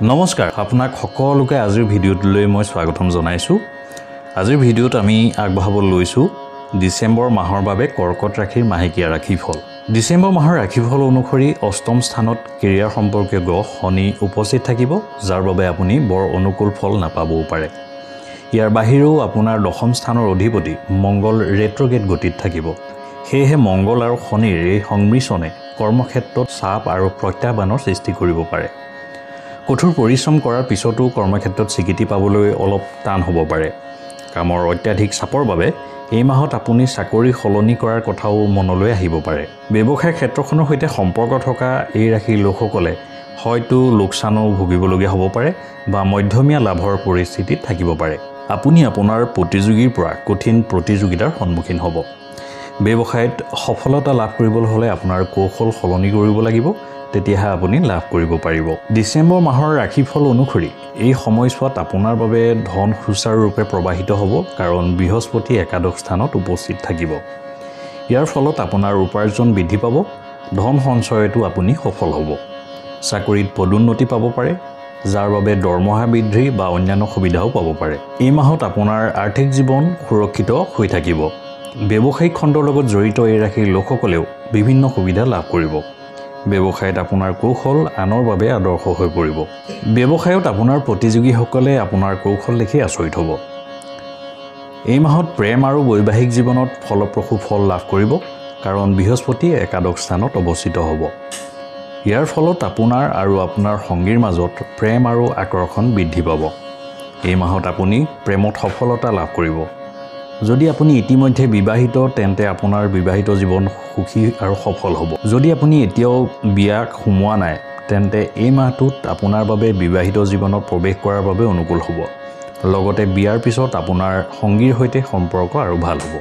নমস্কাৰ আপোনাক সকলোকে আজিৰ ভিডিঅ'টোলৈ মই স্বাগতম জনাইছো। আজিৰ ভিডিঅ'ত আমি আগবঢ়াব লৈছো ডিসেম্বৰ মাহৰ বাবে কৰ্কট ৰাশিৰ মাহেকীয়া ৰাশিফল। ডিসেম্বৰ মাহৰ ৰাশিফল অনুসৰি অষ্টম স্থানত কেৰিয়াৰ সম্পৰ্কীয় গ্ৰহ শনি উপস্থিত থাকিব, যাৰ বাবে আপুনি বৰ অনুকূল ফল নাপাবও পাৰে। ইয়াৰ বাহিৰেও আপোনাৰ দশম স্থানৰ অধিপতি মংগল ৰেট্ৰগেট গতিত থাকিব। সেয়েহে মংগল আৰু শনিৰ এই সংমিশ্ৰণে কৰ্মক্ষেত্ৰত চাপ আৰু প্ৰত্যাহ্বানৰ সৃষ্টি কৰিব পাৰে। কঠোৰ পৰিশ্ৰম কৰাৰ পিছতো কৰ্মক্ষেত্ৰত স্বীকৃতি পাবলৈ অলপ টান হ'ব পাৰে। কামৰ অত্যাধিক চাপৰ বাবে এই মাহত আপুনি চাকৰি সলনি কৰাৰ কথাও মনলৈ আহিব পাৰে। ব্যৱসায় ক্ষেত্ৰখনৰ সৈতে সম্পৰ্ক থকা এই ৰাশিৰ লোকসকলে হয়তো লোকচানো ভুগিবলগীয়া হ'ব পাৰে বা মধ্যমীয়া লাভৰ পৰিস্থিতিত থাকিব পাৰে। আপুনি আপোনাৰ প্ৰতিযোগীৰ পৰা কঠিন প্ৰতিযোগিতাৰ সন্মুখীন হ'ব। ব্যৱসায়ত সফলতা লাভ কৰিবলৈ হ'লে আপোনাৰ কৌশল সলনি কৰিব লাগিব, তেতিয়াহে আপুনি লাভ কৰিব পাৰিব। ডিসেম্বৰ মাহৰ ৰাশিফল অনুসৰি এই সময়ছোৱাত আপোনাৰ বাবে ধন সুচাৰুৰূপে প্ৰবাহিত হ'ব, কাৰণ বৃহস্পতি একাদশ স্থানত উপস্থিত থাকিব। ইয়াৰ ফলত আপোনাৰ উপাৰ্জন বৃদ্ধি পাব, ধন সঞ্চয়তো আপুনি সফল হ'ব। চাকৰিত পদোন্নতি পাব পাৰে, যাৰ বাবে দৰমহা বৃদ্ধি বা অন্যান্য সুবিধাও পাব পাৰে। এই মাহত আপোনাৰ আৰ্থিক জীৱন সুৰক্ষিত হৈ থাকিব। ব্যৱসায়িক খণ্ডৰ লগত জড়িত এই ৰাশিৰ লোকসকলেও বিভিন্ন সুবিধা লাভ কৰিব। ব্যৱসায়ত আপোনাৰ কৌশল আনৰ বাবে আদৰ্শ হৈ পৰিব। ব্যৱসায়ত আপোনাৰ প্ৰতিযোগীসকলে আপোনাৰ কৌশল দেখি আচৰিত হ'ব। এই মাহত প্ৰেম আৰু বৈবাহিক জীৱনত ফলপ্ৰসূ ফল লাভ কৰিব, কাৰণ বৃহস্পতি একাদশ স্থানত অৱস্থিত হ'ব। ইয়াৰ ফলত আপোনাৰ আৰু আপোনাৰ সংগীৰ মাজত প্ৰেম আৰু আকৰ্ষণ বৃদ্ধি পাব। এই মাহত আপুনি প্ৰেমত সফলতা লাভ কৰিব। যদি আপুনি ইতিমধ্যে বিবাহিত, তেন্তে আপোনাৰ বিবাহিত জীৱন সুখী আৰু সফল হ'ব। যদি আপুনি এতিয়াও বিয়া সোমোৱা নাই, তেন্তে এই মাহটোত আপোনাৰ বাবে বিবাহিত জীৱনত প্ৰৱেশ কৰাৰ বাবে অনুকূল হ'ব। লগতে বিয়াৰ পিছত আপোনাৰ সংগীৰ সৈতে সম্পৰ্ক আৰু ভাল হ'ব।